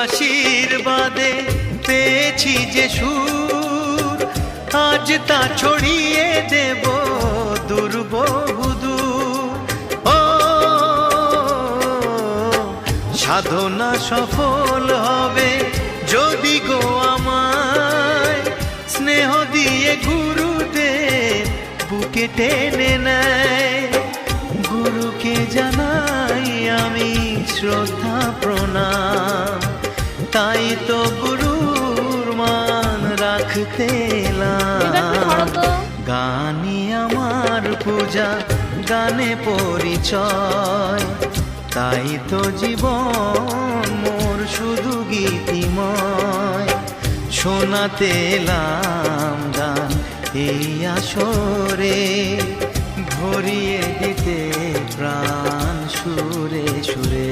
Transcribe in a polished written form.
আশীর্বাদে পেয়েছি যে সুর, আজ তা ছড়িয়ে দেব দূর বহুদূর। ও সাধনা সফল হবে যদি গো আমায় স্নেহ দিয়ে গুরুদেব বুকে টেনে নেয়। গুরুকে জানাই আমি শ্রদ্ধা প্রণাম, তাই তো গুরুর মান রাখতে এলাম। গানই আমার পূজা, গানে পরিচয়, তাই তো জীবন মোর শুধু গীতিময়। শোনাতে এলাম গান এই আসরে, ভরিয়ে দিতে প্রাণ সুরে সুরে।